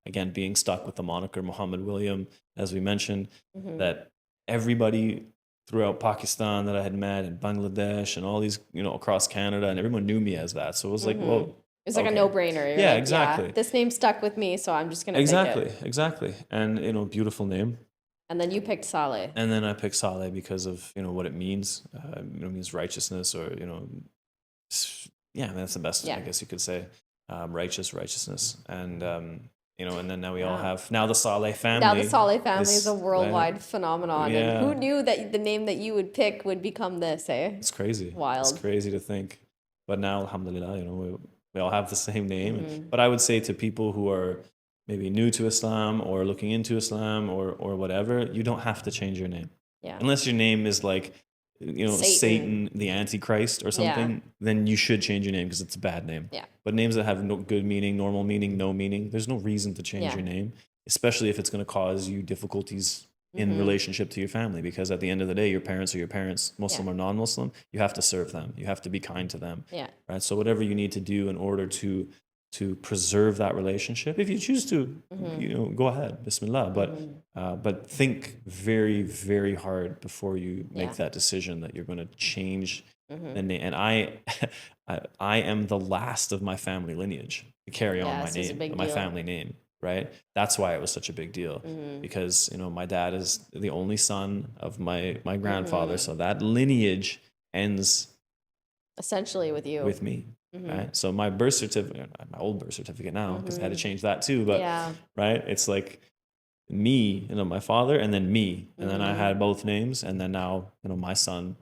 again, being stuck with the moniker Muhammad William, as we mentioned, that everybody throughout Pakistan that I had met in Bangladesh and all these, you know, across Canada, and everyone knew me as that. So it was like, well, it's like a no-brainer. You're yeah, like, exactly. Yeah, this name stuck with me, so I'm just gonna pick it. Exactly. And you know, beautiful name. And then you picked Saleh. And then I picked Saleh because of, you know, what it means. It means righteousness, or, you know, yeah, that's the best, I guess you could say. Righteousness. And, you know, and then now we all have, now the Saleh family. Now the Saleh family is a worldwide phenomenon. Yeah. And who knew that the name that you would pick would become this, eh? It's crazy. Wild. It's crazy to think. But now, alhamdulillah, you know, we all have the same name. But I would say to people who are maybe new to Islam or looking into Islam or whatever, you don't have to change your name. Yeah. Unless your name is like, you know, Satan the Antichrist or something, then you should change your name because it's a bad name. Yeah. But names that have no good meaning, normal meaning, no meaning, there's no reason to change your name, especially if it's going to cause you difficulties in relationship to your family, because at the end of the day, your parents are your parents, Muslim or non-Muslim. You have to serve them. You have to be kind to them. Yeah. Right. So whatever you need to do in order to preserve that relationship, if you choose to, you know, go ahead, Bismillah. But think very, very hard before you make that decision that you're going to change the name. And I am the last of my family lineage to carry on my name, my family name. Right. That's why it was such a big deal, because, you know, my dad is the only son of my grandfather. So that lineage ends essentially with me. Right. So my birth certificate, my old birth certificate now, because I had to change that too. But right. It's like me, you know, my father, and then me. And then I had both names. And then now, you know, my son.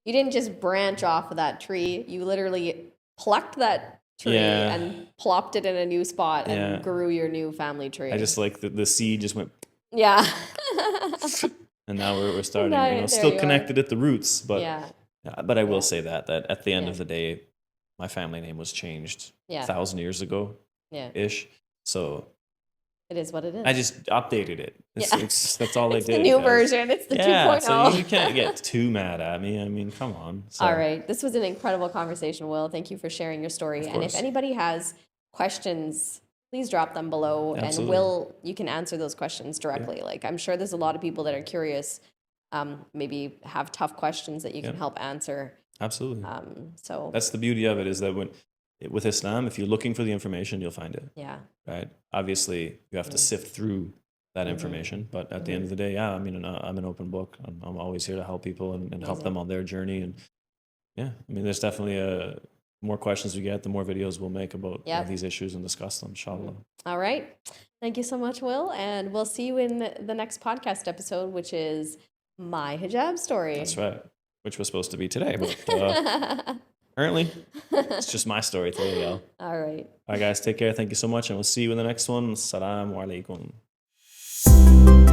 You didn't just branch off of that tree. You literally plucked that tree and plopped it in a new spot and grew your new family tree. I just like the seed just went. Yeah. And now we're starting, you know, still connected at the roots. But but I will say that at the end of the day, my family name was changed 1,000 years ago ish. So it is what it is. I just updated it. That's all I did. The new version. It's the 2.0. So you can't get too mad at me. I mean, come on. So. All right. This was an incredible conversation, Will. Thank you for sharing your story. And if anybody has questions, please drop them below. Absolutely. And Will, you can answer those questions directly. Like, I'm sure there's a lot of people that are curious, maybe have tough questions that you can help answer. Absolutely. So that's the beauty of it, is that with Islam, if you're looking for the information, you'll find it. Yeah. Right. Obviously, you have to sift through that information, but at the end of the day, I mean, I'm an open book. I'm always here to help people and help them on their journey. And I mean, there's definitely more questions we get, the more videos we'll make about these issues and discuss them, inshallah. All right. Thank you so much, Will. And we'll see you in the next podcast episode, which is my hijab story. That's right. Which was supposed to be today, but apparently it's just my story today, y'all. All right. All right, guys, take care. Thank you so much, and we'll see you in the next one. Assalamu alaikum.